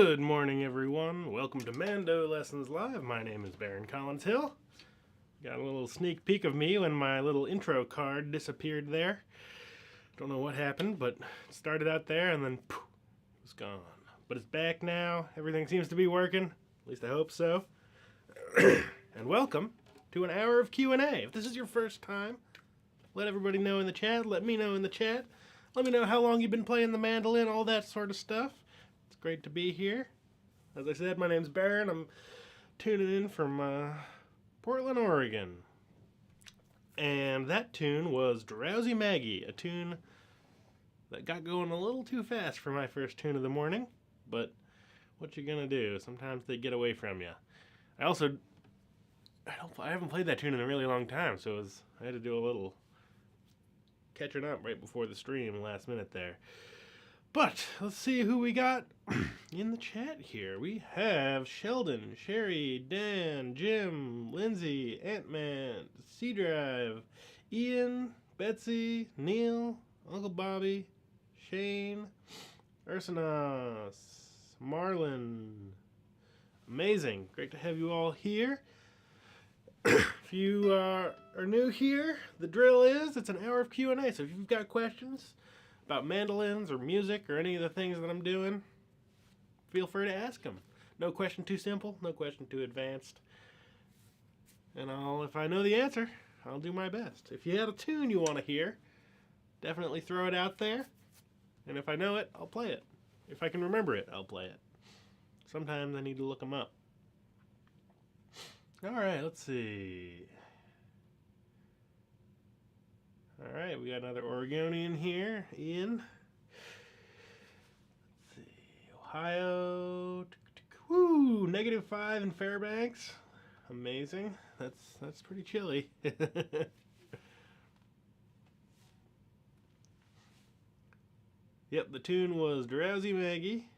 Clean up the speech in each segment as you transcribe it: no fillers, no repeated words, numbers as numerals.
Good morning, everyone. Welcome to MandoLessons Live. My name is Baron Collins Hill. Got a little sneak peek of me when my little intro card disappeared there. Don't know what happened, but it started out there and then poof, it was gone. But it's back now. Everything seems to be working. At least I hope so. And welcome to an hour of Q&A. If this is your first time, let everybody know in the chat. Let me know in the chat. Let me know how long you've been playing the mandolin, all that sort of stuff. It's great to be here. As I said, my name's Baron. I'm tuning in from Portland, Oregon. And that tune was Drowsy Maggie, a tune that got going a little too fast for my first tune of the morning. But what you gonna do? Sometimes they get away from you. I haven't played that tune in a really long time, so I had to do a little catching up right before the stream last minute there. But let's see who we got in the chat here. We have Sheldon, Sherry, Dan, Jim, Lindsay, Ant-Man, C-Drive, Ian, Betsy, Neil, Uncle Bobby, Shane, Ursanos, Marlon. Amazing. Great to have you all here. If you are new here, the drill is it's an hour of Q&A. So if you've got questions about mandolins or music or any of the things that I'm doing, feel free to ask them. No question too simple, no question too advanced. And if I know the answer, I'll do my best. If you had a tune you want to hear, definitely throw it out there. And if I know it, I'll play it. If I can remember it, I'll play it. Sometimes I need to look them up. Alright, let's see. Alright, we got another Oregonian here, Ian. Let's see, Ohio. Woo! -5 in Fairbanks. Amazing. That's pretty chilly. Yep, the tune was Drowsy Maggie.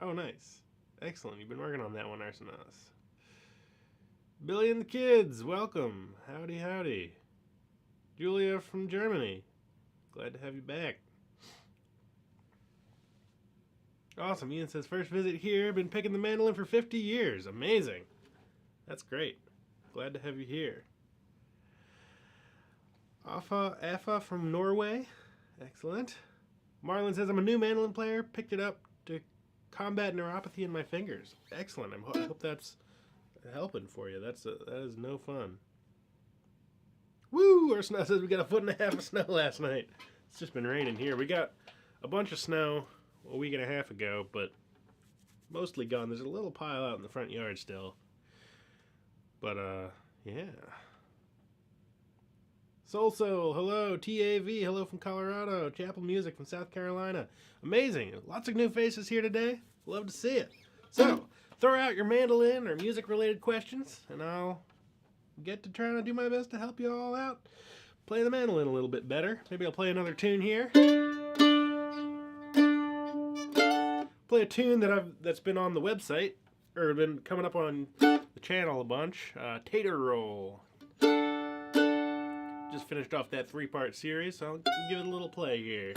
Oh, nice. Excellent. You've been working on that one, Arsenos. Billy and the kids, welcome. Howdy, howdy. Julia from Germany. Glad to have you back. Awesome. Ian says, first visit here. Been picking the mandolin for 50 years. Amazing. That's great. Glad to have you here. Afa from Norway. Excellent. Marlon says, I'm a new mandolin player. Picked it up to combat neuropathy in my fingers. Excellent. I hope that's helping for you. That is no fun. Woo! Our snow says we got 1.5 feet of snow last night. It's just been raining here. We got a bunch of snow a week and a half ago, but mostly gone. There's a little pile out in the front yard still. But, yeah. Soul, hello. TAV, hello from Colorado. Chapel Music from South Carolina. Amazing. Lots of new faces here today. Love to see it. So, throw out your mandolin or music-related questions, and I'll get to trying to do my best to help you all out. Play the mandolin a little bit better. Maybe I'll play another tune here. Play a tune that's been on the website, or been coming up on the channel a bunch. Tater Roll. Just finished off that 3-part series, so I'll give it a little play here.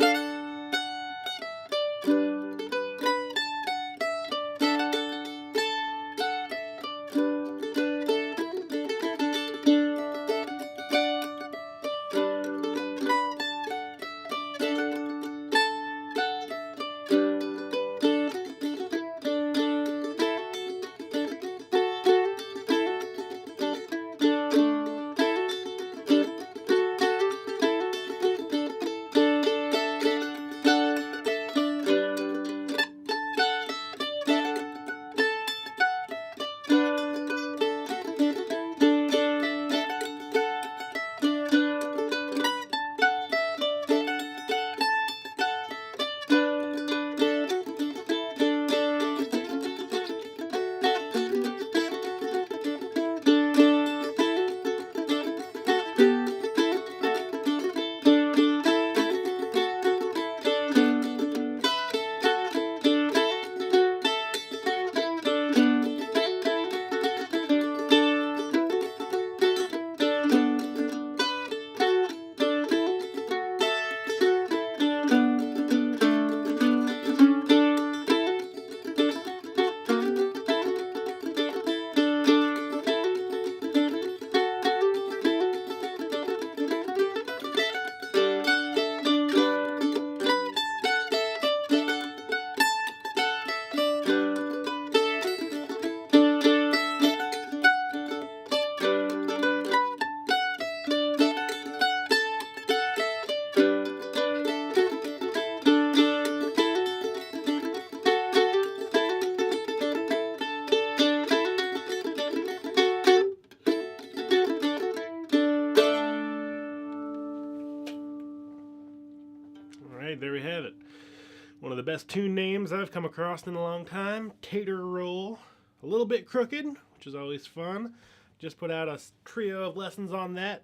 best tune names I've come across in a long time. Tater Roll, a little bit crooked, which is always fun. Just put out a trio of lessons on that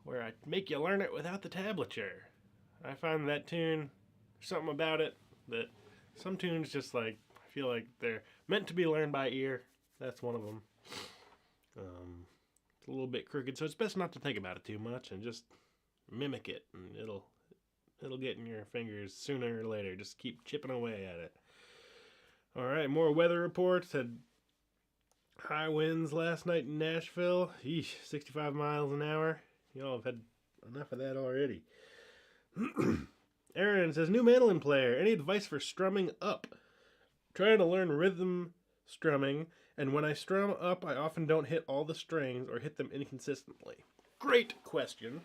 where I make you learn it without the tablature. I find that tune, something about it that some tunes just like, I feel like they're meant to be learned by ear. That's one of them. It's a little bit crooked, so it's best not to think about it too much and just mimic it, and it'll get in your fingers sooner or later. Just keep chipping away at it. All right, more weather reports. Had high winds last night in Nashville. Eesh, 65 miles an hour. Y'all have had enough of that already. Aaron says, new mandolin player. Any advice for strumming up? Trying to learn rhythm strumming, and when I strum up, I often don't hit all the strings or hit them inconsistently. Great question.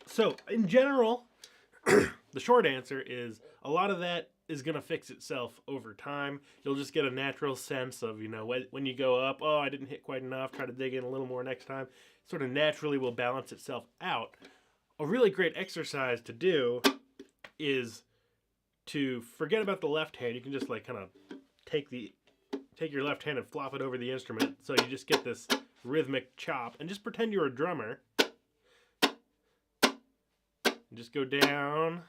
So, in general, the short answer is a lot of that is going to fix itself over time. You'll just get a natural sense of, when you go up, oh, I didn't hit quite enough, try to dig in a little more next time. It sort of naturally will balance itself out. A really great exercise to do is to forget about the left hand. You can just like kind of take your left hand and flop it over the instrument, so you just get this rhythmic chop, and just pretend you're a drummer. And just go down,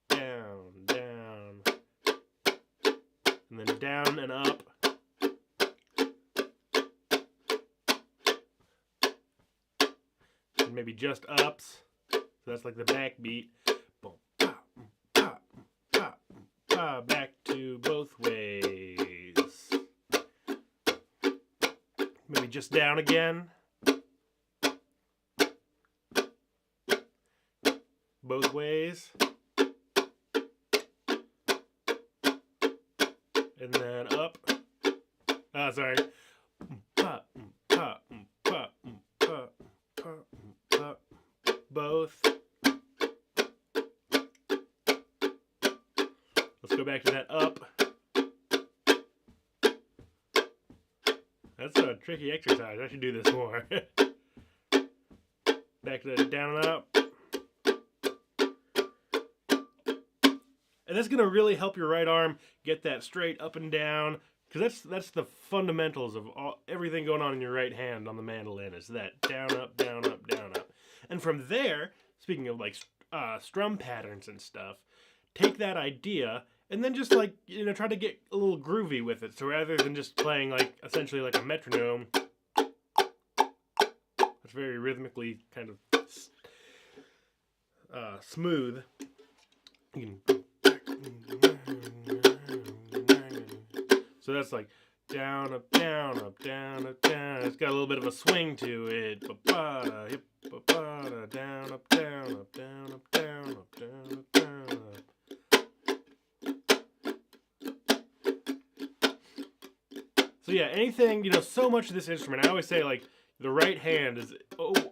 down, down, and then down and up. And maybe just ups. So that's like the backbeat. Boom, pop, pop, pop, pop, back to both ways. Maybe just down again. Both ways. And then up. Sorry. Pop, pop, pop, pop, pop, pop. Both. Let's go back to that up. That's a tricky exercise. I should do this more. Back to the down and up. And that's going to really help your right arm get that straight up and down, because that's the fundamentals of everything going on in your right hand on the mandolin, is that down, up, down, up, down, up. And from there, speaking of like strum patterns and stuff, take that idea and then just like, try to get a little groovy with it. So rather than just playing like essentially like a metronome, that's very rhythmically kind of smooth. You can, so that's like down, up, down, up, down, up, down. It's got a little bit of a swing to it. Ba-ba-da, hip, ba-ba-da, down, up, down, up, down, up, down, up, down, up, down, up. So yeah, anything, so much of this instrument, I always say like the right hand is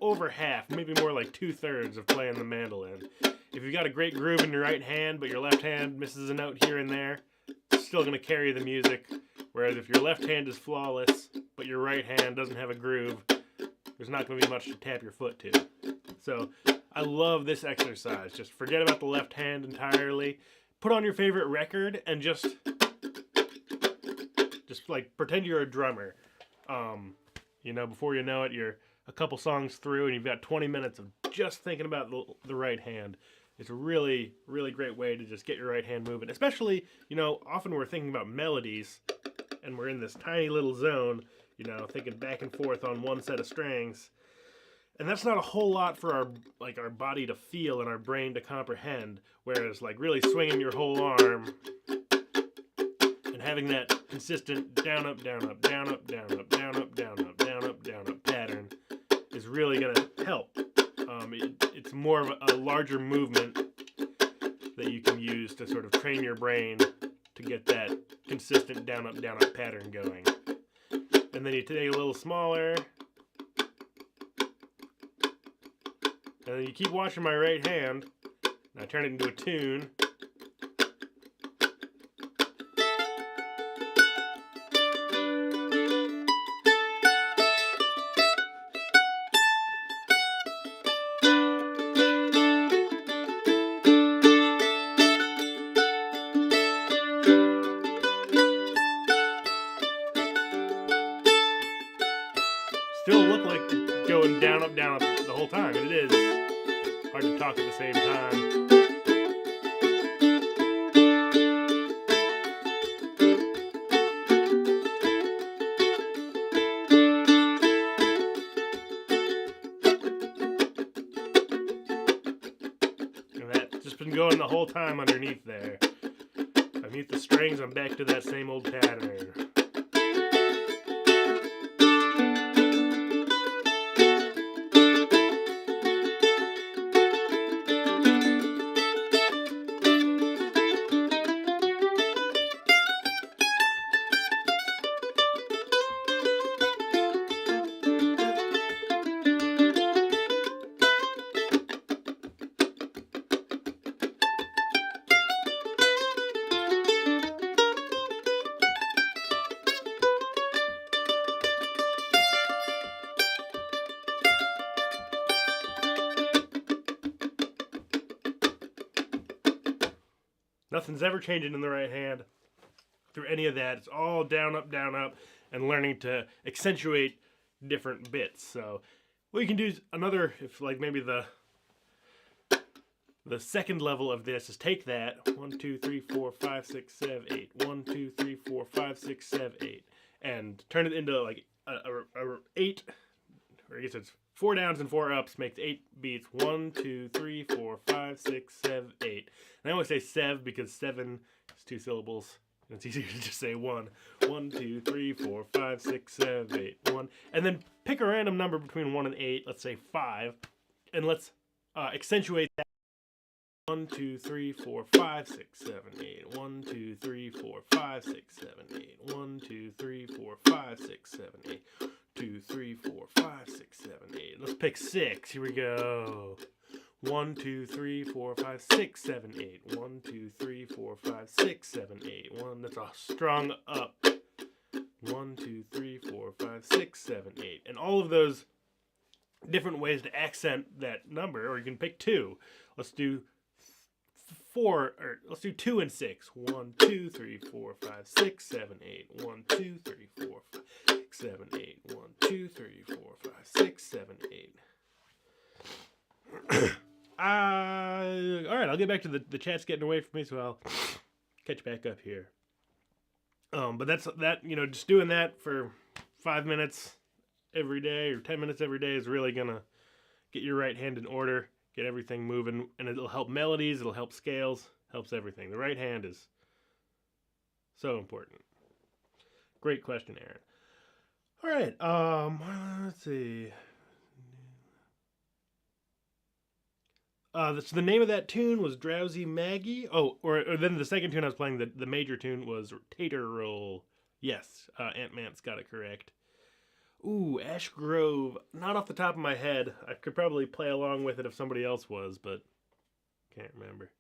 over half, maybe more like 2/3 of playing the mandolin. If you've got a great groove in your right hand, but your left hand misses a note here and there, it's still going to carry the music. Whereas if your left hand is flawless, but your right hand doesn't have a groove, there's not going to be much to tap your foot to. So I love this exercise. Just forget about the left hand entirely. Put on your favorite record and just like pretend you're a drummer. Before you know it, you're a couple songs through and you've got 20 minutes of just thinking about the right hand. It's a really, really great way to just get your right hand moving. Especially, often we're thinking about melodies and we're in this tiny little zone, thinking back and forth on one set of strings. And that's not a whole lot for our body to feel and our brain to comprehend. Whereas like really swinging your whole arm and having that consistent down, up, down, up, down, up, down, up, down, up, down, up, down, up, down, up pattern is really going to help. It's more of a larger movement that you can use to sort of train your brain to get that consistent down, up pattern going. And then you take a little smaller. And then you keep watching my right hand. And I turn it into a tune. it'll look like it's going down, up, the whole time, and it is. Hard to talk at the same time. And that's just been going the whole time underneath there. If I mute the strings, I'm back to that same old pattern. Nothing's ever changing in the right hand through any of that. It's all down, up, and learning to accentuate different bits. So what you can do is another, if like maybe the second level of this is take that 1, 2, 3, 4, 5, 6, 7, 8, 1, 2, 3, 4, 5, 6, 7, 8, and turn it into like a 8, or I guess it's 4 downs and 4 ups makes 8 beats. 1, 2, 3, 4, 5, 6, 7, 8. And I always say sev because 7 is 2 syllables. And it's easier to just say 1. 1, 2, 3, 4, 5, 6, 7, 8, 1. And then pick a random number between 1 and 8. Let's say 5. And let's accentuate that. 1, 2, 3, 4, 5, 6, 7, 8. 1, 2, 3, 4, 5, 6, 7, 8. 1, 2, 3, 4, 5, 6, 7, 8. 2, 3, 4, 5, 6, 7, 8. Let's pick 6. Here we go. 1, 2, 3, 4, 5, 6, 7, 8. 1, 2, 3, 4, 5, 6, 7, 8. 1. That's a strong up. 1, 2, 3, 4, 5, 6, 7, 8. And all of those different ways to accent that number, or you can pick 2. Let's do 4, or let's do 2 and 6. 1, 2, 3, 4, 5, 6, 7, 8. 1, 2, 3, 4, 5, 6, 7, 8. 1, 2, 3, 4, 5, 6, 7, 8. All right, I'll get back to the chat's getting away from me, so I'll catch back up here. But that's that. You know, just doing that for 5 minutes every day or 10 minutes every day is really gonna get your right hand in order, get everything moving, and it'll help melodies, it'll help scales, helps everything. The right hand is so important. Great question, Aaron. All right, let's see. So the name of that tune was Drowsy Maggie. Oh, or then the second tune I was playing, the major tune was Tater Roll. Yes, Aunt Mance got it correct. Ooh, Ash Grove. Not off the top of my head. I could probably play along with it if somebody else was, but can't remember.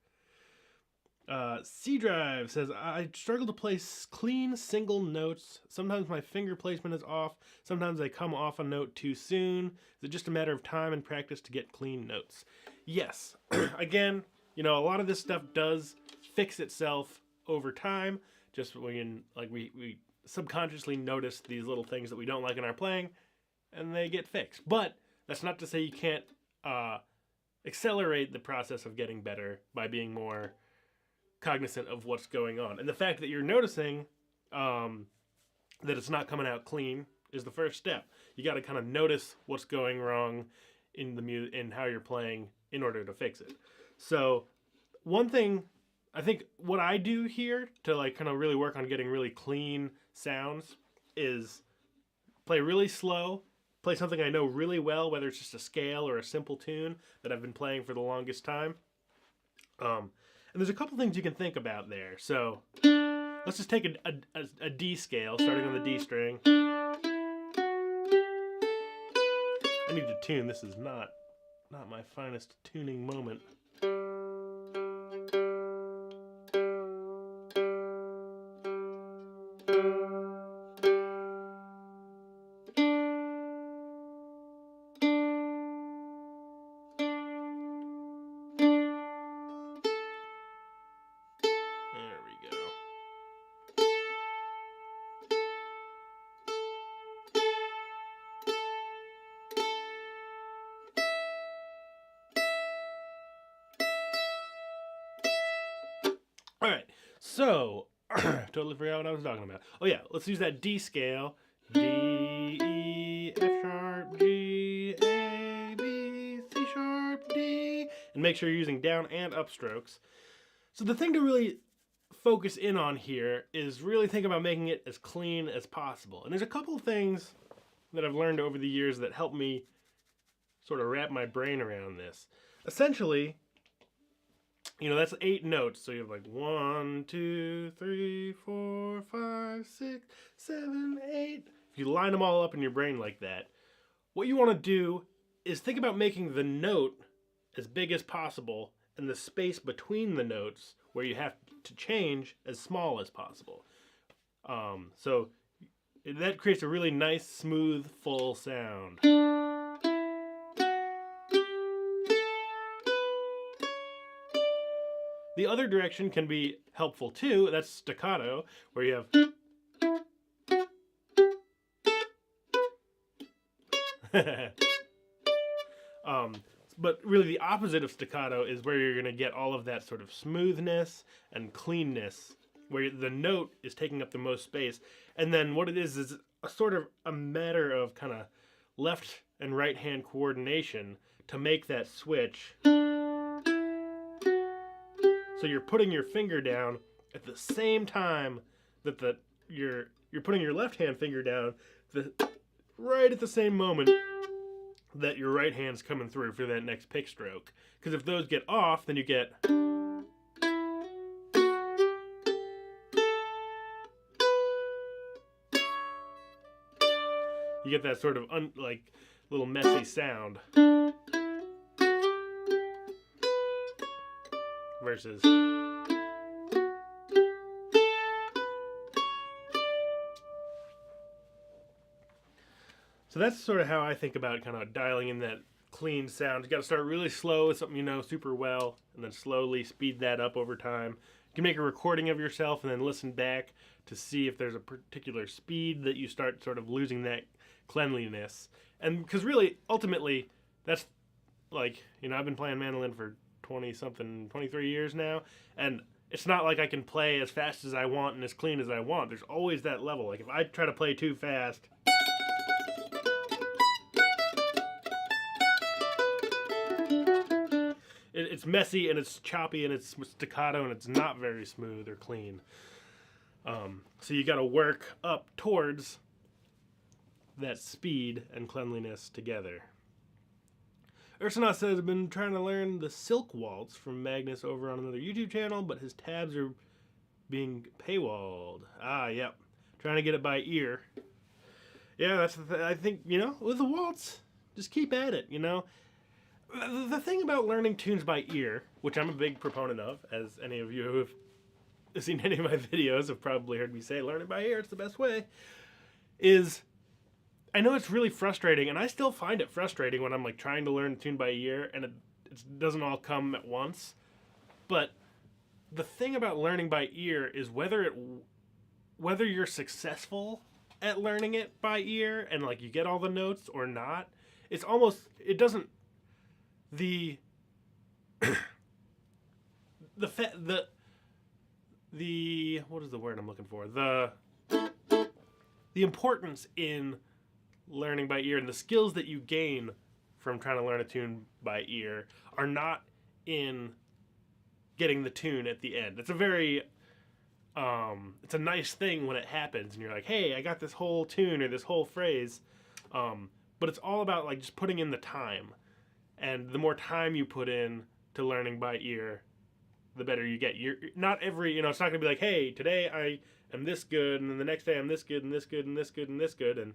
C Drive says, I struggle to play clean single notes. Sometimes my finger placement is off. Sometimes they come off a note too soon. Is it just a matter of time and practice to get clean notes? Yes. Again, you know, a lot of this stuff does fix itself over time. Just when, like, we subconsciously notice these little things that we don't like in our playing, and they get fixed. But that's not to say you can't accelerate the process of getting better by being more cognizant of what's going on. And the fact that you're noticing that it's not coming out clean is the first step. You got to kind of notice what's going wrong in the in how you're playing in order to fix it. So one thing, I think what I do here to like kind of really work on getting really clean sounds is play really slow, play something I know really well, whether it's just a scale or a simple tune that I've been playing for the longest time. And there's a couple things you can think about there. So let's just take a D scale, starting on the D string. I need to tune. This is not my finest tuning moment. All right, so totally forgot what I was talking about. Oh yeah, let's use that D scale. D, E, F sharp, G, A, B, C sharp, D, and make sure you're using down and up strokes. So the thing to really focus in on here is really think about making it as clean as possible. And there's a couple of things that I've learned over the years that help me sort of wrap my brain around this. Essentially, that's 8 notes. So you have like 1, 2, 3, 4, 5, 6, 7, 8. If you line them all up in your brain like that, what you want to do is think about making the note as big as possible and the space between the notes where you have to change as small as possible. So that creates a really nice, smooth, full sound. The other direction can be helpful too. That's staccato, where you have but really the opposite of staccato is where you're going to get all of that sort of smoothness and cleanness, where the note is taking up the most space. And then what it is a sort of a matter of kind of left and right hand coordination to make that switch. So you're putting your finger down at the same time that you're putting your left hand finger down right at the same moment that your right hand's coming through for that next pick stroke. Because if those get off, then you get that sort of like little messy sound versus so that's sort of how I think about kind of dialing in that clean sound. You got to start really slow with something you know super well, and then slowly speed that up over time. You can make a recording of yourself and then listen back to see if there's a particular speed that you start sort of losing that cleanliness. And because really, ultimately, that's like, I've been playing mandolin for 23 years now, and it's not like I can play as fast as I want and as clean as I want. There's always that level. Like if I try to play too fast, it's messy and it's choppy and it's staccato and it's not very smooth or clean. So you got to work up towards that speed and cleanliness together. Ursanov says, I've been trying to learn the Silk Waltz from Magnus over on another YouTube channel, but his tabs are being paywalled. Yep. Trying to get it by ear. Yeah, that's I think, with the waltz, just keep at it, The thing about learning tunes by ear, which I'm a big proponent of, as any of you who have seen any of my videos have probably heard me say, learn it by ear, it's the best way, is I know it's really frustrating, and I still find it frustrating when I'm like trying to learn a tune by ear and it doesn't all come at once. But the thing about learning by ear is whether you're successful at learning it by ear and like you get all the notes or not, it doesn't the what is the word I'm looking for? The importance in learning by ear and the skills that you gain from trying to learn a tune by ear are not in getting the tune at the end. It's a very it's a nice thing when it happens and you're like, hey, I got this whole tune or this whole phrase, but it's all about like just putting in the time. And the more time you put in to learning by ear, the better you get. It's not going to be like, hey, today I am this good, and then the next day I'm this good, and this good, and this good, and this good. And,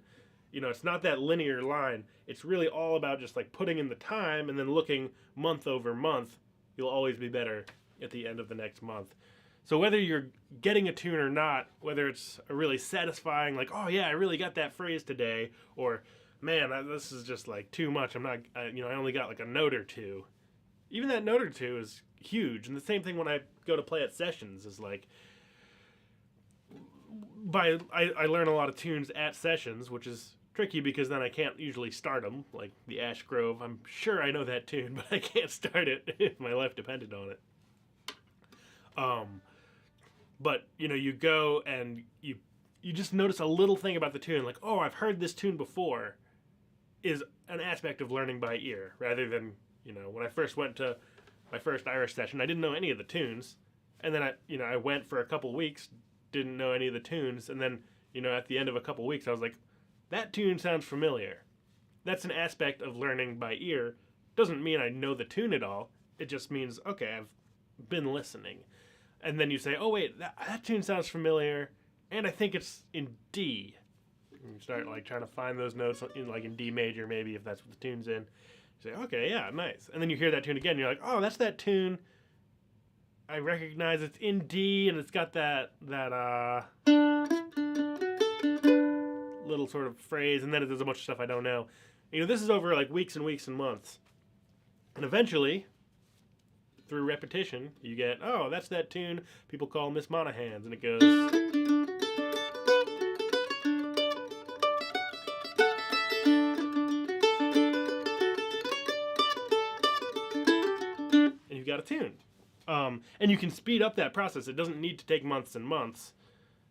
it's not that linear line. It's really all about just like putting in the time and then looking month over month. You'll always be better at the end of the next month. So whether you're getting a tune or not, whether it's a really satisfying, like, oh yeah, I really got that phrase today, or man, this is just like too much. I only got like a note or two. Even that note or two is huge. And the same thing when I go to play at sessions is like, I learn a lot of tunes at sessions, which is tricky because then I can't usually start them. Like the Ash Grove, I'm sure I know that tune, but I can't start it if my life depended on it. But, you go and you just notice a little thing about the tune, like, oh, I've heard this tune before, is an aspect of learning by ear, rather than, when I first went to my first Irish session, I didn't know any of the tunes. And then I went for a couple weeks, didn't know any of the tunes. And then, at the end of a couple weeks, I was like, that tune sounds familiar. That's an aspect of learning by ear. Doesn't mean I know the tune at all. It just means, okay, I've been listening. And then you say, oh, wait, that tune sounds familiar. And I think it's in D. And you start trying to find those notes in D major, maybe, if that's what the tune's in. You say, okay, yeah, nice. And then you hear that tune again, and you're like, oh, that's that tune. I recognize it's in D, and it's got that little sort of phrase, and then there's a bunch of stuff I don't know. This is over weeks and weeks and months. And eventually, through repetition, you get, oh, that's that tune people call Miss Monaghan's, and it goes... and you've got a tune. And you can speed up that process. It doesn't need to take months and months.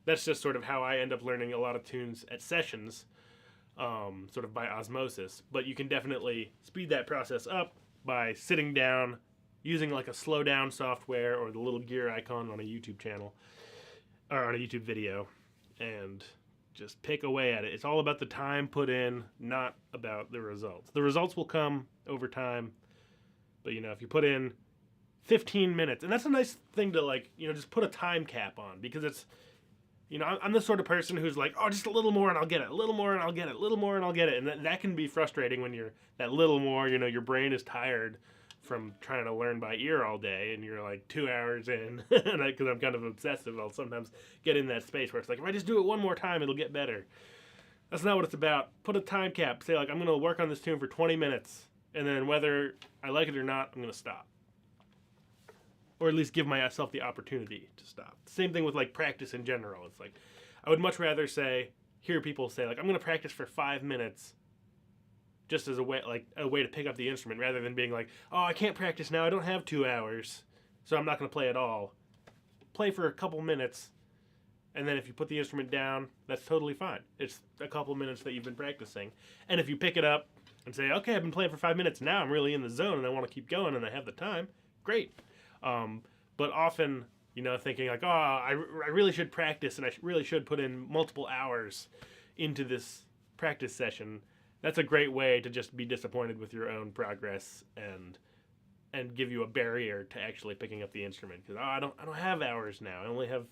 That's just sort of how I end up learning a lot of tunes at sessions, sort of by osmosis. But you can definitely speed that process up by sitting down, using a slow down software or the little gear icon on a YouTube channel, or on a YouTube video, and just pick away at it. It's all about the time put in, not about the results. The results will come over time, but if you put in 15 minutes, and that's a nice thing to just put a time cap on, because it's, I'm the sort of person who's like, oh, just a little more and I'll get it, a little more and I'll get it, a little more and I'll get it, and that can be frustrating when you're that little more, your brain is tired from trying to learn by ear all day, and you're 2 hours in, and because I'm kind of obsessive, I'll sometimes get in that space where it's like, if I just do it one more time, it'll get better. That's not what it's about. Put a time cap. Say I'm going to work on this tune for 20 minutes, and then whether I like it or not, I'm going to stop. Or at least give myself the opportunity to stop. Same thing with practice in general. It's I would much rather hear people say I'm going to practice for 5 minutes, just as a way to pick up the instrument, rather than being oh, I can't practice now. I don't have 2 hours, so I'm not going to play at all. Play for a couple minutes, and then if you put the instrument down, that's totally fine. It's a couple minutes that you've been practicing. And if you pick it up and say, okay, I've been playing for 5 minutes now, I'm really in the zone and I want to keep going and I have the time, great. But often, thinking oh, I really should practice and I really should put in multiple hours into this practice session. That's a great way to just be disappointed with your own progress and give you a barrier to actually picking up the instrument. Because I don't have hours now. I only have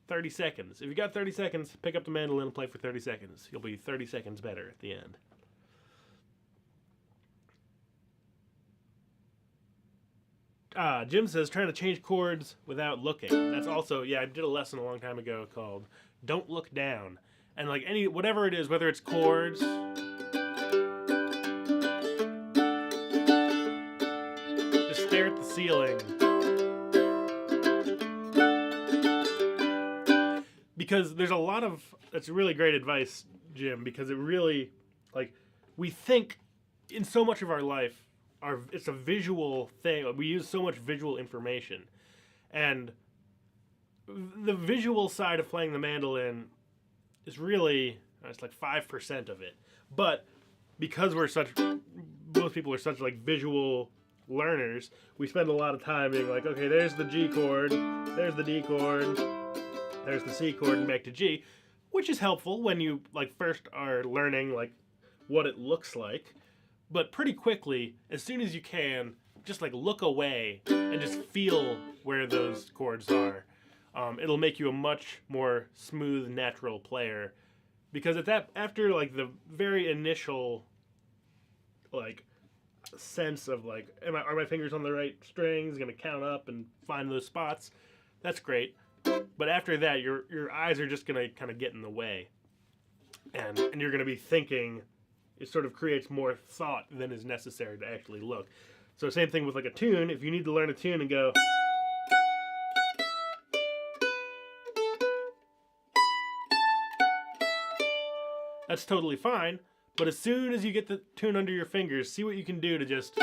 30 seconds. If you got 30 seconds, pick up the mandolin and play for 30 seconds. You'll be 30 seconds better at the end. Jim says, trying to change chords without looking. That's also, I did a lesson a long time ago called Don't Look Down. And whatever it is, whether it's chords, just stare at the ceiling. Because there's a lot of, that's really great advice, Jim, because it really, we think in so much of our life, it's a visual thing. We use so much visual information. And the visual side of playing the mandolin is really, it's 5% of it. But because most people are such visual learners, we spend a lot of time being okay, there's the G chord, there's the D chord, there's the C chord, and back to G, which is helpful when you first are learning what it looks like. But pretty quickly, as soon as you can, just look away and just feel where those chords are. It'll make you a much more smooth, natural player. Because after the very initial sense of are my fingers on the right strings, gonna count up and find those spots, that's great. But after that, your eyes are just gonna kind of get in the way, and you're gonna be thinking. It sort of creates more thought than is necessary to actually look. So same thing with a tune. If you need to learn a tune and go, that's totally fine. But as soon as you get the tune under your fingers, see what you can do to just,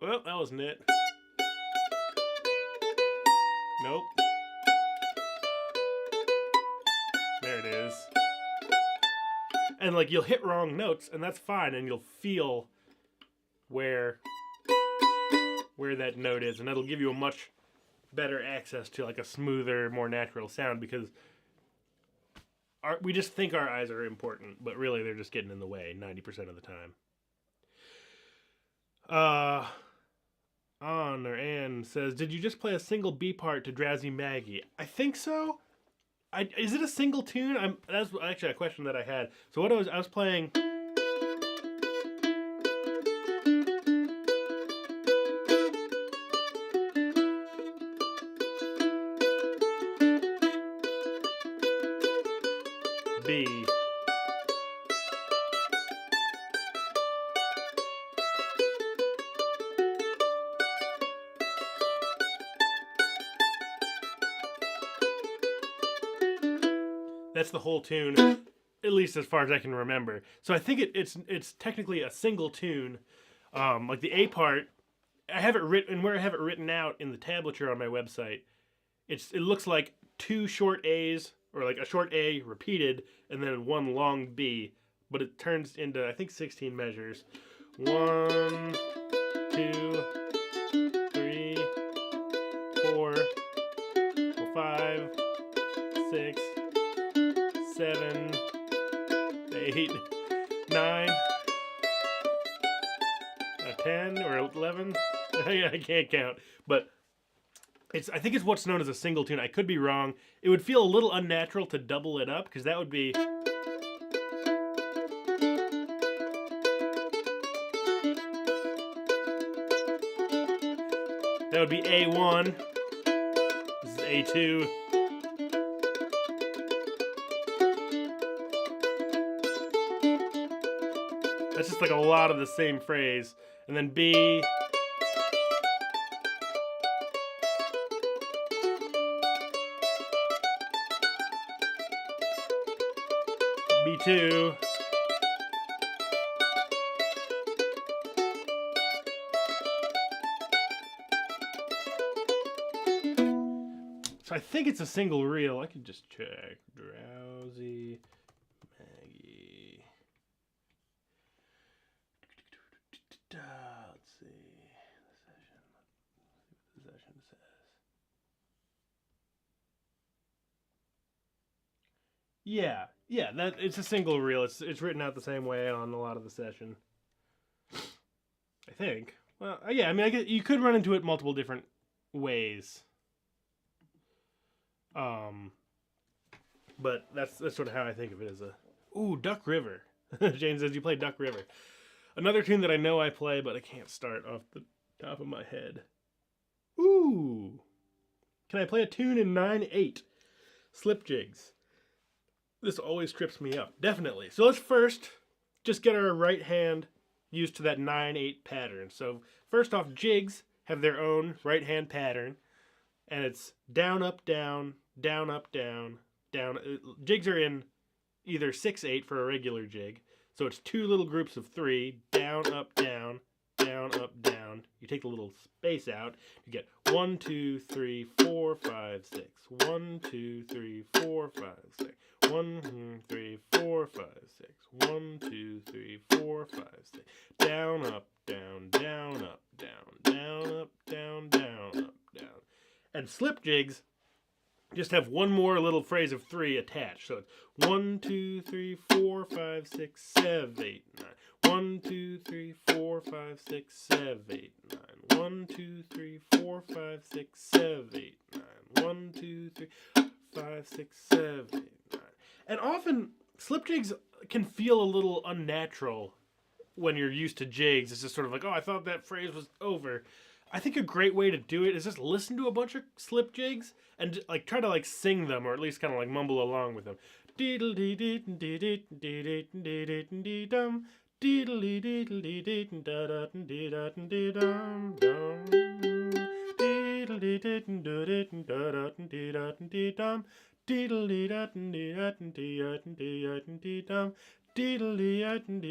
well, that wasn't it. Nope. There it is. And like you'll hit wrong notes, and that's fine, and you'll feel where that note is, and that'll give you a much better access to like a smoother, more natural sound, because we just think our eyes are important, but really they're just getting in the way 90% of the time. Ann says, did you just play a single B part to Drowsy Maggie? I think so. Is it a single tune? That's actually a question that I had. So what I was playing. B. That's the whole tune, at least as far as I can remember. So I think it's technically a single tune. Like the A part, I have it written, and where I have it written out in the tablature on my website, it looks like two short A's, or like a short A repeated, and then one long B, but it turns into, I think, 16 measures. 1, 2, 3, 4, 5, 6, 7, 8, 9, 10 or 11. I can't count, but I think it's what's known as a single tune. I could be wrong. It would feel a little unnatural to double it up, because that would be. That would be A1. This is A2. That's just like a lot of the same phrase. And then B. B2. So I think it's a single reel. I can just check. Drowsy Maggie. Let's see the session says. Yeah, that it's a single reel. It's written out the same way on a lot of the session, I think. Well, yeah, I mean, I guess you could run into it multiple different ways. But that's sort of how I think of it as a. Ooh, Duck River. James says you play Duck River. Another tune that I know I play, but I can't start off the top of my head. Ooh. Can I play a tune in 9/8? Slip jigs. This always trips me up. Definitely. So let's first just get our right hand used to that 9/8 pattern. So first off, jigs have their own right hand pattern. And it's down, up, down, down, up, down, down. Jigs are in either 6/8 for a regular jig. So it's two little groups of 3, down, up, down, down, up, down. You take the little space out, you get 1, 2, 3, 4, 5, 6. 1, 2, 3, 4, 5, 6. 1, 3, 4, 5, 6. 1, 2, 3, 4, 5, 6. Down, up, down, down, up, down, down, up, down, down, up, down. And slip jigs just have one more little phrase of 3 attached. So it's 1, 2, 3, 4, 5, 6, 7, 8, 9. 1, 2, 3, 4, 5, 6, 7, 8, 9. 1, 2, 3, 4, 5, 6, 7, 8, 9. 1, 2, 3, 5, 6, 7, 8, 9. And often slip jigs can feel a little unnatural when you're used to jigs. It's just sort of like, oh, I thought that phrase was over. I think a great way to do it is just listen to a bunch of slip jigs and like try to like sing them, or at least kind of like mumble along with them. Diddle dee dee dee dee dee dee dee dum. Diddle dee dee dee dee da da dee da dee dum dum. Diddle dee dee dee da da dee da dee dum. Diddle dee da dee da dee da dee dum. Diddle-dee-dum,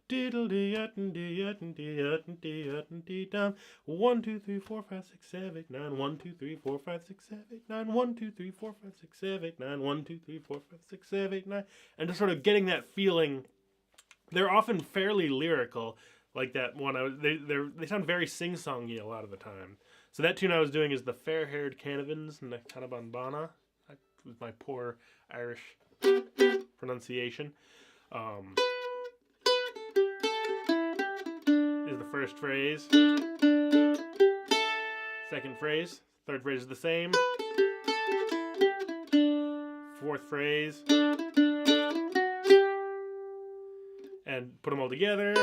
diddle-dee-dum. 1, 2, 3, 4, 5, 6, 7, 8, 9. 1, 2, 3, 4, 5, 6, 7, 8, 9. 1, 2, 3, 4, 5, 6, 7, 8, 9. 1, 2, 3, 4, 5, 6, 7, 8, 9. And just sort of getting that feeling. They're often fairly lyrical, like that one. They sound very sing-songy a lot of the time. So that tune I was doing is the Fair-Haired Canavans and the Canabanbana. With my poor Irish pronunciation. Is the first phrase. Second phrase. Third phrase is the same. Fourth phrase. And put them all together.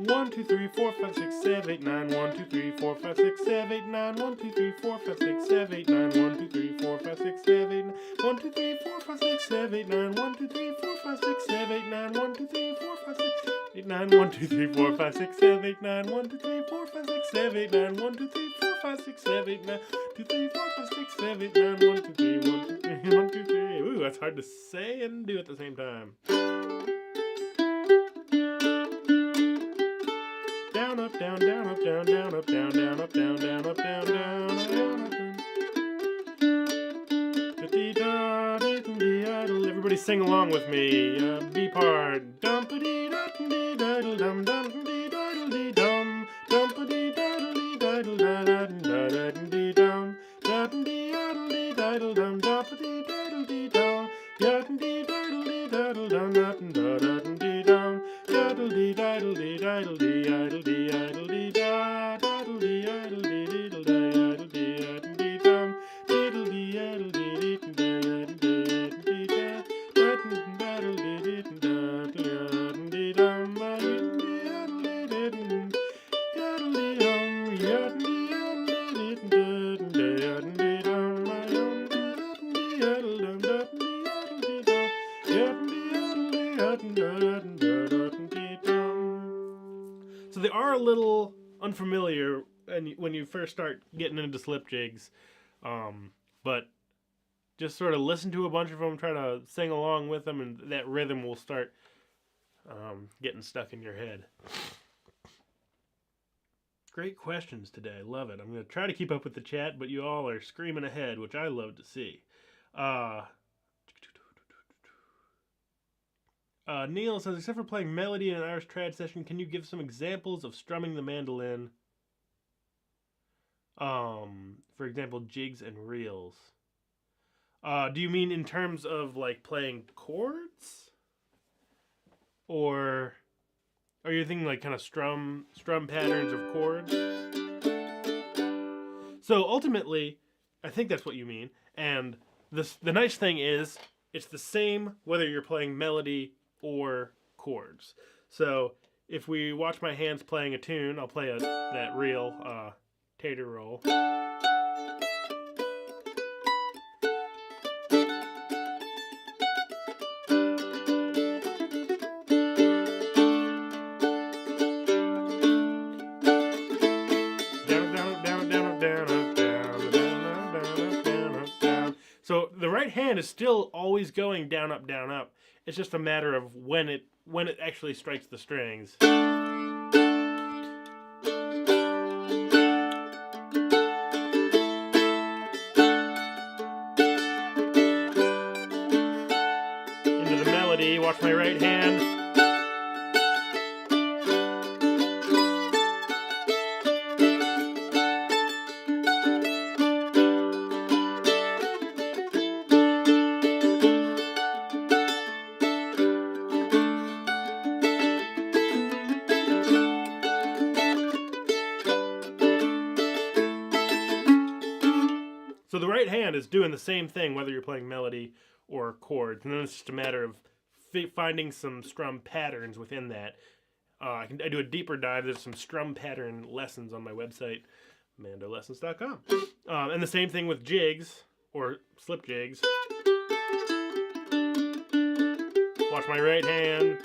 1, 2, 3, 4, 5, 6, 7, 8, 9. 1, 2, 3, 4, 5, 6, 7, 8, 9. 1, 2, 3, 4, 5, 6, 7, 8, 9. 1, 2, 3, 4, 5, 6, 7, 8, 9. 1, 2, 3, 4, 5, 6, 7, 8, 9. 1, 2, 3, 4, 5, 6, 7, 8, 9. 1, 2, 3, 4, 5, 6, 8, 9. 1, 2, 3, 4, 5, 6, 7, 8, 9. 1, 2, 3, 4, 5, 6, 7, 8, 9. 1, 2, 3, 4, 5, 6, 7, 8, 9. 2, 3, 4, 5, 6, 7, 8, 9. 1, 2, 3, 1, 2, 3, 1, 2, 3. Ooh, that's hard to say and do at the same time. Down, up, down, down, up, down, down, up, down, down, up, down, down, up, down, down, down, up, down. Everybody sing along with me. B part. Dum-pa-dee-da-dum-dee-diddle-dum, dum-dee-diddle-dee-dum, dum-pa-dee-diddle-dee-diddle-da-dum-dee-dum, dum-dee-diddle-dee-diddle-dum, dum-pa-dee-diddle-dee-dum, dum-dee-diddle-dee-diddle-dum, dum-dee-diddle-dee-dum, diddle-dee-diddle-dee-diddle-dee-diddle-dee-da-da-dee-diddle-dee-diddle-dee-dum, So they are a little unfamiliar when you first start getting into slip jigs, but just sort of listen to a bunch of them, try to sing along with them, and that rhythm will start getting stuck in your head. Great questions today. Love it. I'm going to try to keep up with the chat, but you all are screaming ahead, which I love to see. Neil says, except for playing melody in an Irish trad session, can you give some examples of strumming the mandolin? For example, jigs and reels. Do you mean in terms of like playing chords? Or are you thinking like kind of strum patterns of chords? So ultimately, I think that's what you mean. And the nice thing is, it's the same whether you're playing melody or chords. So if we watch my hands playing a tune, I'll play that reel, tater roll. So the right hand is still always going down, up, down, up. It's just a matter of when it actually strikes the strings. Into the melody, watch my right hand. So the right hand is doing the same thing whether you're playing melody or chords, and then it's just a matter of finding some strum patterns within that. I do a deeper dive. There's some strum pattern lessons on my website, MandoLessons.com. And the same thing with jigs or slip jigs. Watch my right hand.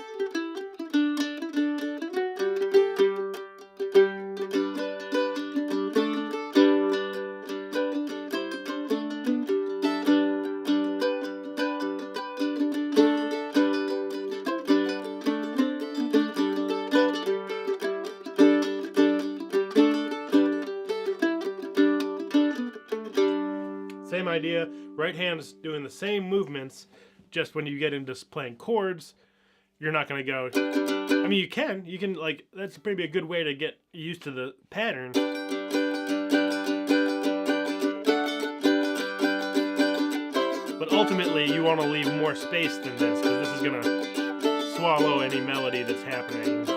same idea. Right hand's doing the same movements, just when you get into playing chords, you're not going to go... I mean, you can, like, that's maybe a good way to get used to the pattern. But ultimately, you want to leave more space than this, because this is going to swallow any melody that's happening.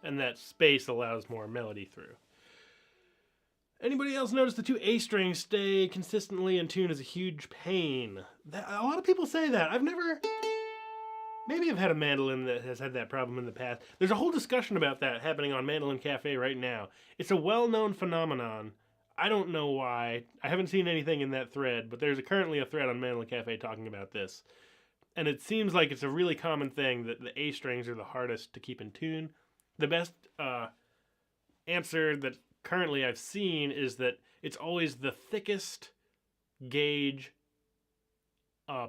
And that space allows more melody through. Anybody else notice the two A strings stay consistently in tune is a huge pain? A lot of people say that. I've never... Maybe I've had a mandolin that has had that problem in the past. There's a whole discussion about that happening on Mandolin Cafe right now. It's a well-known phenomenon. I don't know why. I haven't seen anything in that thread, but there's currently a thread on Mandolin Cafe talking about this. And it seems like it's a really common thing that the A strings are the hardest to keep in tune. The best answer that currently I've seen is that it's always the thickest gauge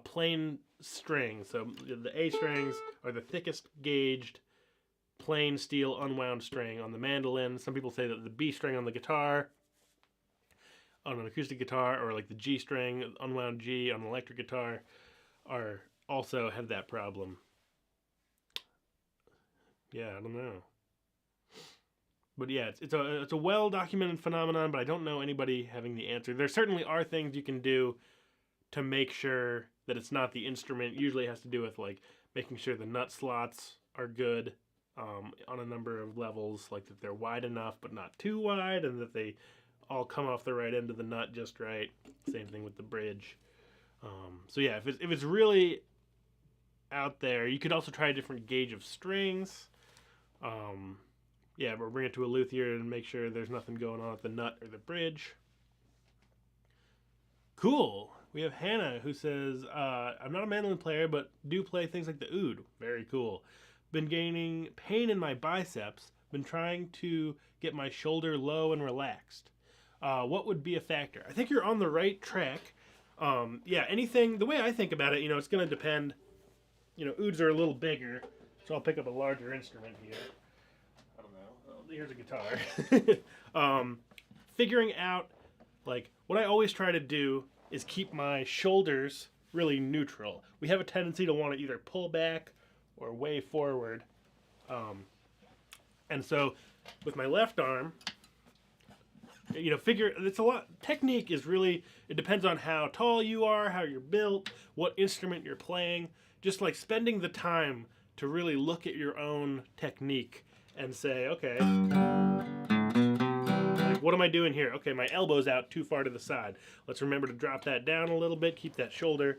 plain string. So the A strings are the thickest gauged plain steel unwound string on the mandolin. Some people say that the B string on the guitar, on an acoustic guitar, or like the G string, unwound G on an electric guitar, are also have that problem. Yeah, I don't know. But yeah, it's a well-documented phenomenon, but I don't know anybody having the answer. There certainly are things you can do to make sure that it's not the instrument. Usually it has to do with like making sure the nut slots are good on a number of levels, like that they're wide enough but not too wide, and that they all come off the right end of the nut just right. Same thing with the bridge. So yeah, if it's really out there, you could also try a different gauge of strings. Yeah, but bring it to a luthier and make sure there's nothing going on at the nut or the bridge. Cool. We have Hannah who says, I'm not a mandolin player, but do play things like the oud. Very cool. Been gaining pain in my biceps. Been trying to get my shoulder low and relaxed. What would be a factor? I think you're on the right track. Yeah, anything, the way I think about it, it's going to depend. Ouds are a little bigger, so I'll pick up a larger instrument here. I don't know. Oh, here's a guitar. Figuring out, like, what I always try to do is keep my shoulders really neutral. We have a tendency to want to either pull back or way forward. And so with my left arm, it's a lot. Technique is really, it depends on how tall you are, how you're built, what instrument you're playing. Just like spending the time to really look at your own technique and say, okay, like, what am I doing here? Okay, my elbow's out too far to the side. Let's remember to drop that down a little bit, keep that shoulder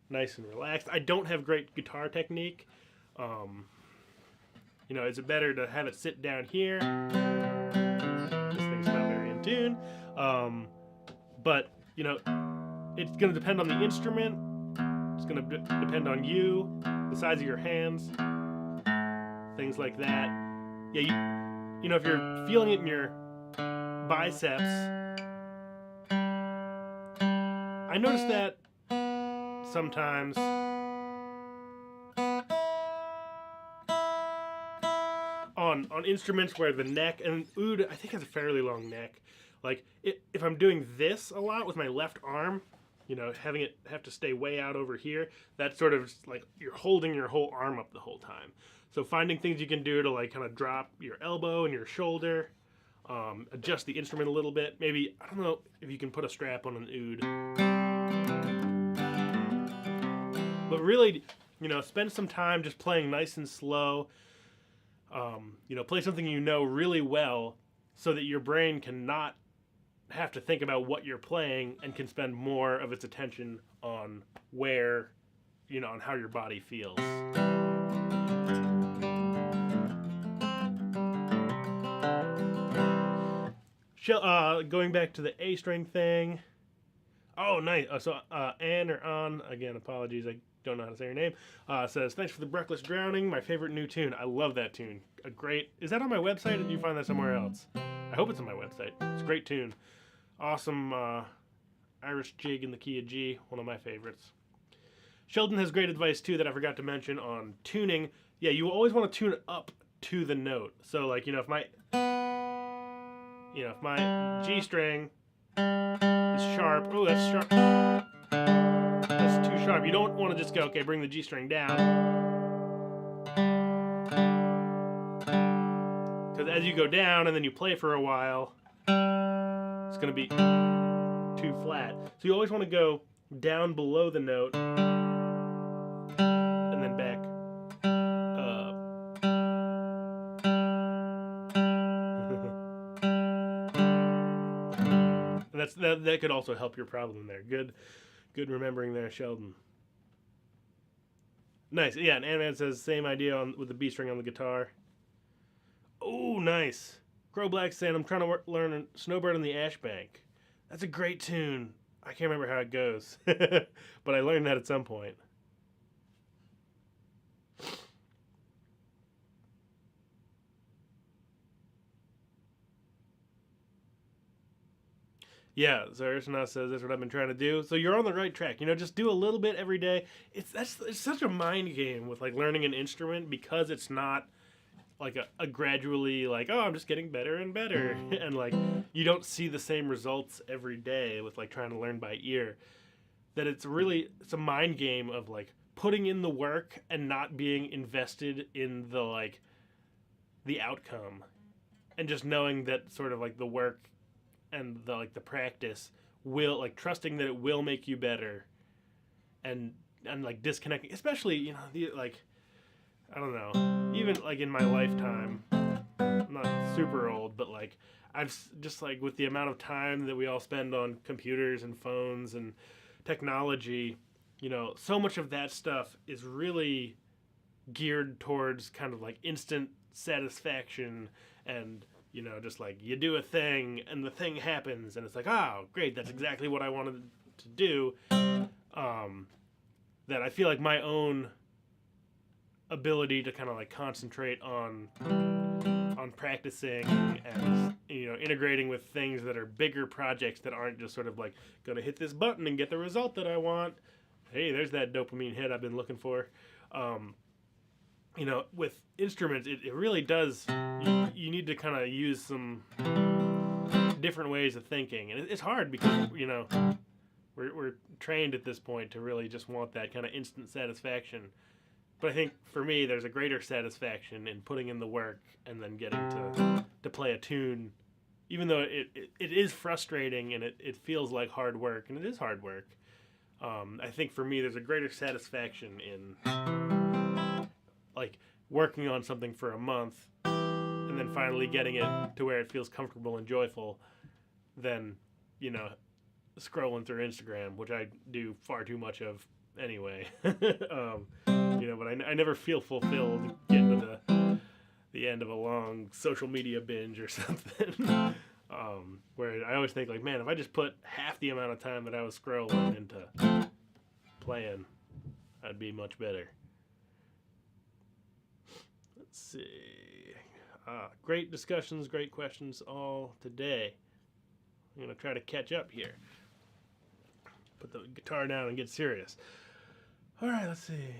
nice and relaxed. I don't have great guitar technique. Is it better to have it sit down here? This thing's not very in tune. But, it's going to depend on the instrument. It's going to depend on you, the size of your hands, things like that. Yeah, if you're feeling it in your biceps, I notice that sometimes on instruments where the neck, and oud I think has a fairly long neck. Like if I'm doing this a lot with my left arm, having it have to stay way out over here, that's sort of like you're holding your whole arm up the whole time. So finding things you can do to like kind of drop your elbow and your shoulder, adjust the instrument a little bit. Maybe, I don't know if you can put a strap on an oud. But really, spend some time just playing nice and slow. Play something really well so that your brain cannot have to think about what you're playing and can spend more of its attention on where, on how your body feels. Going back to the A string thing. Oh, nice. Ann or An, again, apologies, I don't know how to say your name, says, thanks for the Breathless Drowning, my favorite new tune. I love that tune. Is that on my website or do you find that somewhere else? I hope it's on my website. It's a great tune. Awesome Irish jig in the key of G, one of my favorites. Sheldon has great advice too that I forgot to mention on tuning. Yeah, you always want to tune up to the note. So like, if my G string is sharp. Oh, that's sharp. That's too sharp. You don't want to just go, okay, bring the G string down. Because as you go down and then you play for a while, it's going to be too flat. So you always want to go down below the note and then back up. And that could also help your problem there. Good remembering there, Sheldon. Nice. Yeah, and Ant-Man says same idea with the B string on the guitar. Oh, nice. Crow Black saying I'm trying to learn Snowbird on the Ash Bank. That's a great tune. I can't remember how it goes, but I learned that at some point. Yeah, so Ursula says that's what I've been trying to do. So you're on the right track. Just do a little bit every day. It's such a mind game with like learning an instrument because it's not like a gradually like, oh, I'm just getting better and better, and like you don't see the same results every day with like trying to learn by ear. That it's a mind game of like putting in the work and not being invested in the outcome, and just knowing that sort of like the work and the practice will, like, trusting that it will make you better, and like disconnecting, especially I don't know, even like in my lifetime, I'm not super old, but like I've just like with the amount of time that we all spend on computers and phones and technology, so much of that stuff is really geared towards kind of like instant satisfaction, and just like you do a thing and the thing happens and it's like, oh, great, that's exactly what I wanted to do. That I feel like my own ability to kind of like concentrate on practicing and integrating with things that are bigger projects that aren't just sort of like gonna hit this button and get the result that I want. Hey, there's that dopamine hit I've been looking for. With instruments, it really does. You need to kind of use some different ways of thinking, and it's hard because we're trained at this point to really just want that kind of instant satisfaction. But I think for me, there's a greater satisfaction in putting in the work and then getting to play a tune, even though it is frustrating and it feels like hard work, and it is hard work. I think for me, there's a greater satisfaction in like working on something for a month and then finally getting it to where it feels comfortable and joyful than scrolling through Instagram, which I do far too much of anyway. But I never feel fulfilled getting to the end of a long social media binge or something. Where I always think like, man, if I just put half the amount of time that I was scrolling into playing, I'd be much better. Let's see. Great discussions, great questions all today. I'm going to try to catch up here. Put the guitar down and get serious. All right, let's see.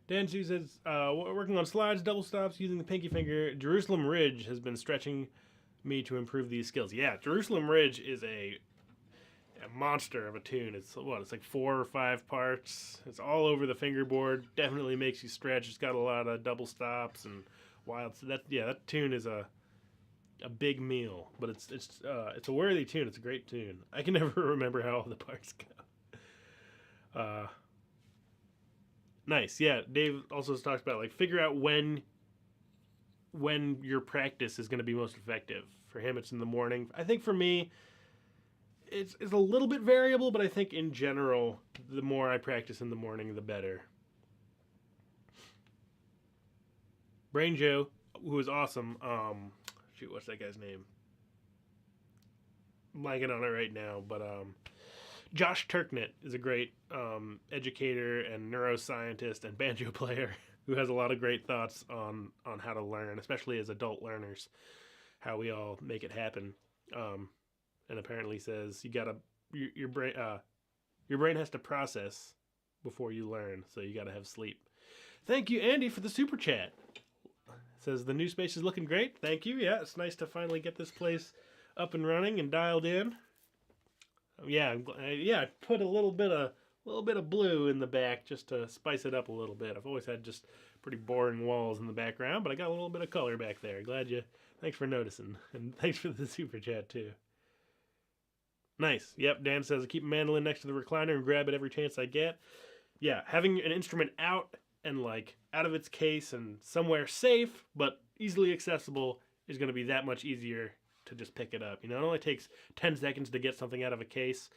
Dan Sue says, working on slides, double stops, using the pinky finger. Jerusalem Ridge has been stretching me to improve these skills. Yeah, Jerusalem Ridge is a monster of a tune. It's like 4 or 5 parts. It's all over the fingerboard. Definitely makes you stretch. It's got a lot of double stops and wild. So that tune is a big meal, but it's a worthy tune. It's a great tune. I can never remember how all the parts go. Nice. Yeah, Dave also talks about like figure out when your practice is going to be most effective. For him, it's in the morning. I think for me, it's a little bit variable, but I think in general, the more I practice in the morning, the better. Brain Joe, who is awesome. What's that guy's name? I'm blanking on it right now, but Josh Turknett is a great educator and neuroscientist and banjo player who has a lot of great thoughts on how to learn, especially as adult learners, how we all make it happen. And apparently says you gotta your brain has to process before you learn, so you got to have sleep. Thank you, Andy, for the super chat. Says the new space is looking great. Thank you. Yeah, it's nice to finally get this place up and running and dialed in. Yeah, I put a little bit of blue in the back just to spice it up a little bit. I've always had just pretty boring walls in the background, but I got a little bit of color back there. Thanks for noticing, and thanks for the super chat too. Nice. Yep, Dan says I keep a mandolin next to the recliner and grab it every chance I get. Yeah, having an instrument out and like out of its case and somewhere safe but easily accessible is going to be that much easier to just pick it up. You know, it only takes 10 seconds to get something out of a case,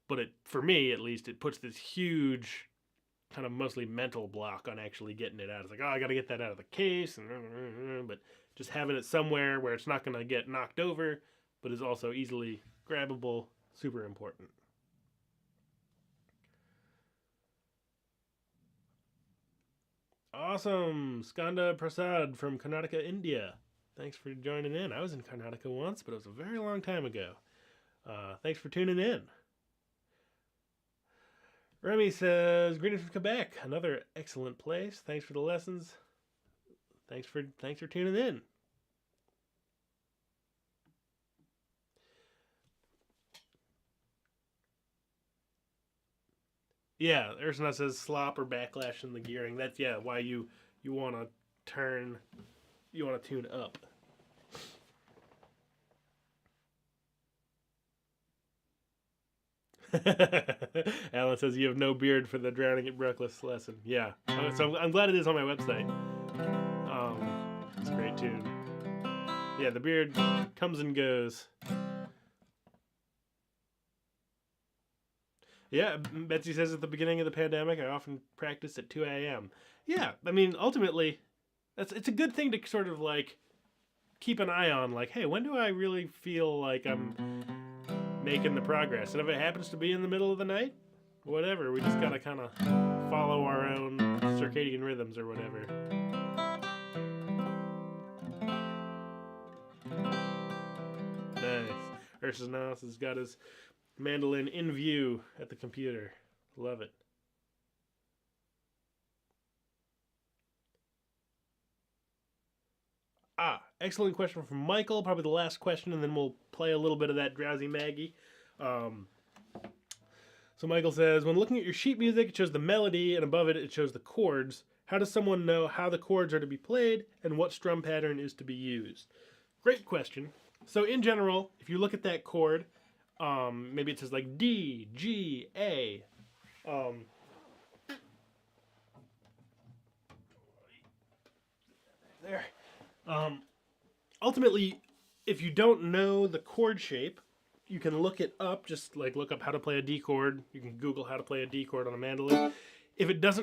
but for me at least, it puts this huge kind of mostly mental block on actually getting it out. It's like, oh, I got to get that out of the case, but just having it somewhere where it's not going to get knocked over, but is also easily grabbable, super important. Awesome. Skanda Prasad from Karnataka, India. Thanks for joining in. I was in Karnataka once, but it was a very long time ago. Thanks for tuning in. Remy says, greetings from Quebec. Another excellent place. Thanks for the lessons. Thanks for tuning in. Yeah, Ursula says slop or backlash in the gearing. That's why you want to tune up. Alan says you have no beard for the drowning at breathless lesson. Yeah, so I'm glad it is on my website. It's a great tune. Yeah, the beard comes and goes. Yeah, Betsy says at the beginning of the pandemic, I often practiced at 2 a.m. Yeah, I mean, ultimately, it's a good thing to sort of like keep an eye on, like, hey, when do I really feel like I'm making the progress? And if it happens to be in the middle of the night, whatever, we just gotta kind of follow our own circadian rhythms or whatever. Nice. Ursus has got his mandolin in view at the computer. Love it. Excellent question from Michael. Probably the last question, and then we'll play a little bit of that Drowsy Maggie. So Michael says, when looking at your sheet music, it shows the melody, and above it, it shows the chords. How does someone know how the chords are to be played, and what strum pattern is to be used? Great question. So in general, if you look at that chord, maybe it says like D, G, A. There. Ultimately, if you don't know the chord shape, you can look it up. Just like look up how to play a D chord. You can Google how to play a D chord on a mandolin. If it has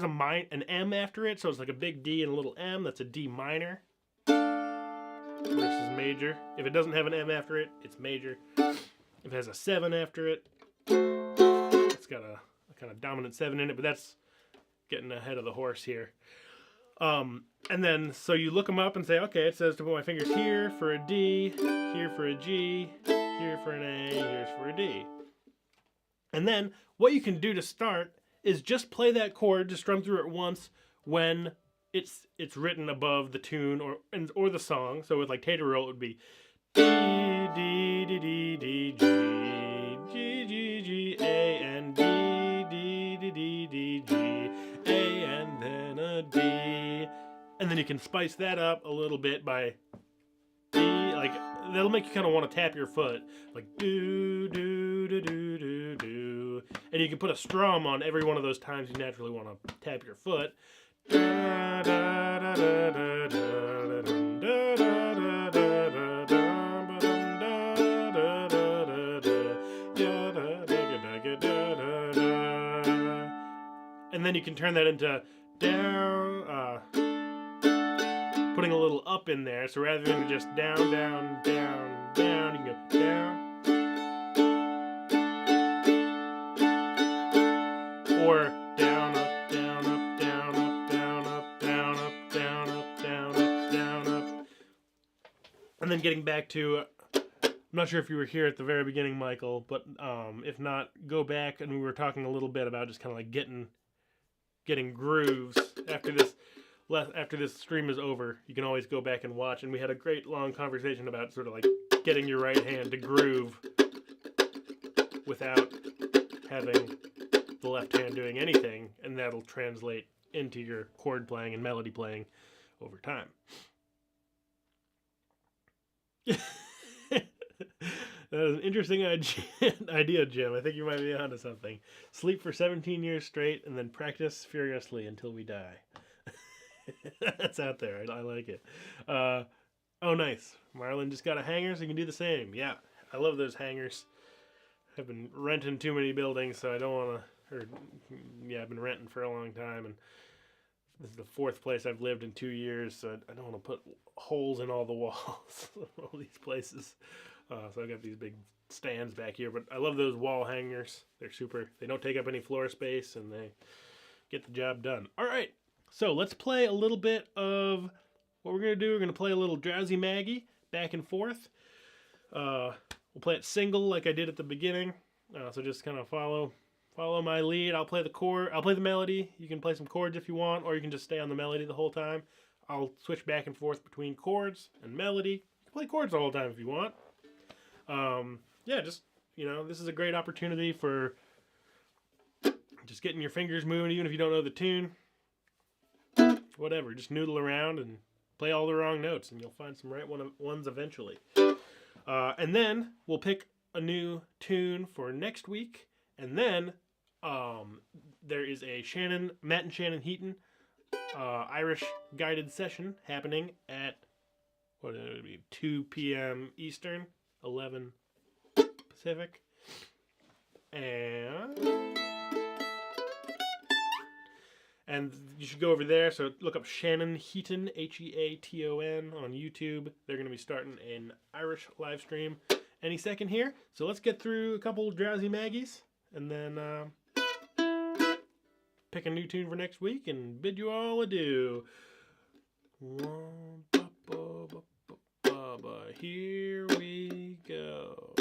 an M after it, so it's like a big D and a little M, that's a D minor versus major. If it doesn't have an M after it, it's major. If it has a 7 after it, it's got a kind of dominant 7 in it, but that's getting ahead of the horse here. And then, so you look them up and say, okay, it says to put my fingers here for a D, here for a G, here for an A, here's for a D. And then, what you can do to start is just play that chord, just strum through it once when it's written above the tune or the song. So with like Tater Roll, it would be D, D, D, D, D, G, G, G, G, A, and D, D, D, D, D, G, A, and then a D. And then you can spice that up a little bit by D, like, that'll make you kind of want to tap your foot, like do, do, do, do, do, do. And you can put a strum on every one of those times you naturally want to tap your foot. Da, da, da, da, da, da, da, da, da, da, da, da. And then you can turn that into down, putting a little up in there. So rather than just down, down, down, down, you can go down. Or down, up, down, up, down, up, down, up, down, up, down, up, down, up, down, up. And then getting back to I'm not sure if you were here at the very beginning, Michael, but if not, go back, and we were talking a little bit about just kind of like getting grooves after this stream is over. You can always go back and watch, and we had a great long conversation about sort of like getting your right hand to groove without having the left hand doing anything, and that'll translate into your chord playing and melody playing over time. That is an interesting idea, Jim. I think you might be onto something. Sleep for 17 years straight and then practice furiously until we die. That's out there. I like it. Oh, nice. Marlon just got a hanger, so you can do the same. Yeah, I love those hangers. I've been renting too many buildings, so I don't want to... I've been renting for a long time, and this is the 4th place I've lived in 2 years, so I don't want to put holes in all the walls of all these places. So I've got these big stands back here, but I love those wall hangers. They're super. They don't take up any floor space, and they get the job done. All right, so let's play a little bit of what we're going to do. We're going to play a little Drowsy Maggie back and forth. We'll play it single like I did at the beginning, so just kind of follow my lead. I'll play the chord. I'll play the melody. You can play some chords if you want, or you can just stay on the melody the whole time. I'll switch back and forth between chords and melody. You can play chords the whole time if you want. Just, this is a great opportunity for just getting your fingers moving, even if you don't know the tune. Whatever, just noodle around and play all the wrong notes, and you'll find some right ones eventually. And then we'll pick a new tune for next week, and then there is a Matt and Shannon Heaton Irish guided session happening at 2 p.m. Eastern, 11 Pacific, and you should go over there. So look up Shannon Heaton, Heaton, on YouTube. They're going to be starting an Irish live stream any second here. So let's get through a couple Drowsy Maggies, and then pick a new tune for next week, and bid you all adieu. Here we go.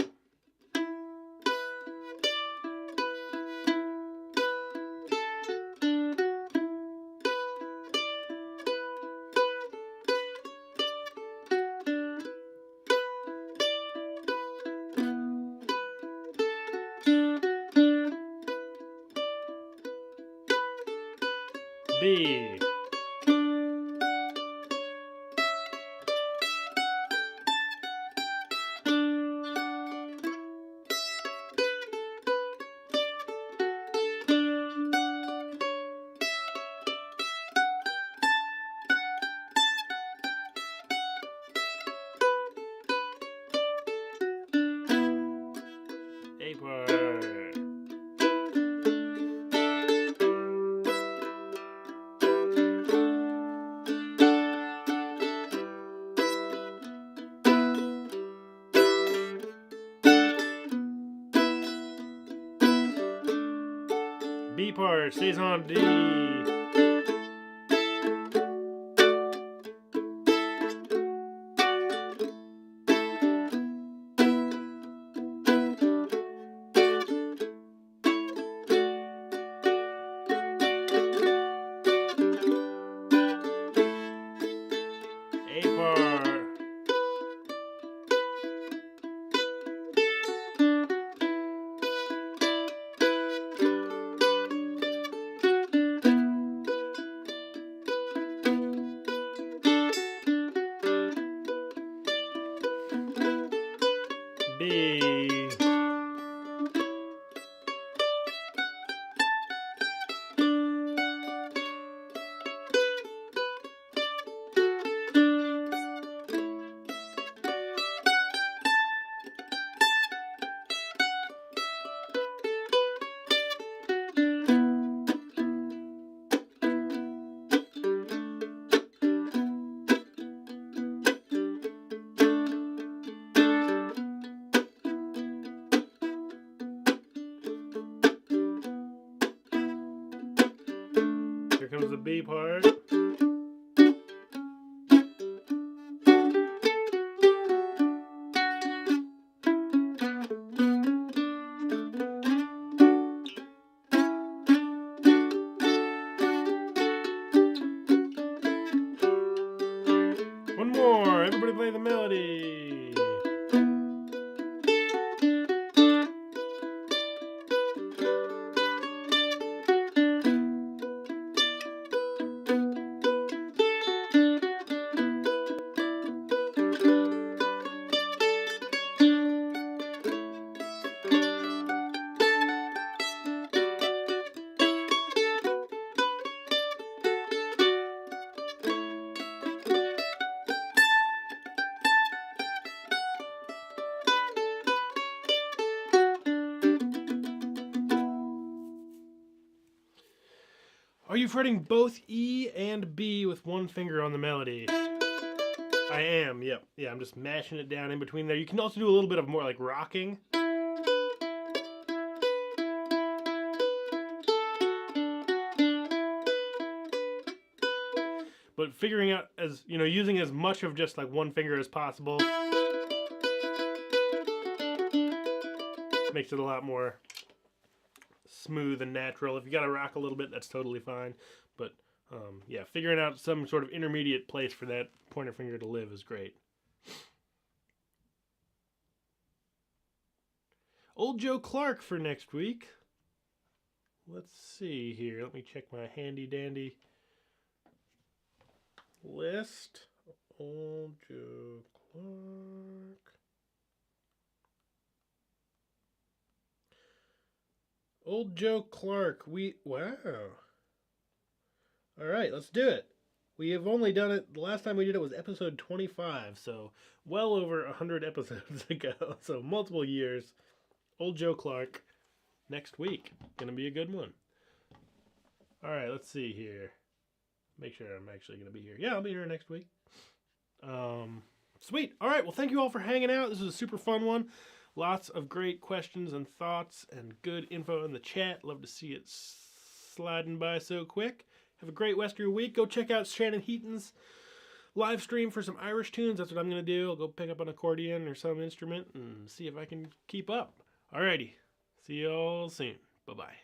B. A part. B part stays on D. A part. B. Here comes the B part. Are you fretting both E and B with one finger on the melody? I am, yep. Yeah, I'm just mashing it down in between there. You can also do a little bit of more like rocking. But figuring out, as you know, using as much of just like one finger as possible makes it a lot more smooth and natural. If you gotta rock a little bit, that's totally fine. But yeah, figuring out some sort of intermediate place for that pointer finger to live is great. Old Joe Clark for next week. Let's see here. Let me check my handy dandy list. Old Joe Clark. Old Joe Clark. Wow. All right, let's do it. We have only done it, the last time we did it was episode 25, so well over 100 episodes ago, so multiple years. Old Joe Clark, next week. Gonna be a good one. All right, let's see here. Make sure I'm actually gonna be here. Yeah, I'll be here next week. Sweet. All right, well, thank you all for hanging out. This was a super fun one. Lots of great questions and thoughts and good info in the chat. Love to see it sliding by so quick. Have a great rest of your week. Go check out Shannon Heaton's live stream for some Irish tunes. That's what I'm going to do. I'll go pick up an accordion or some instrument and see if I can keep up. Alrighty. See you all soon. Bye-bye.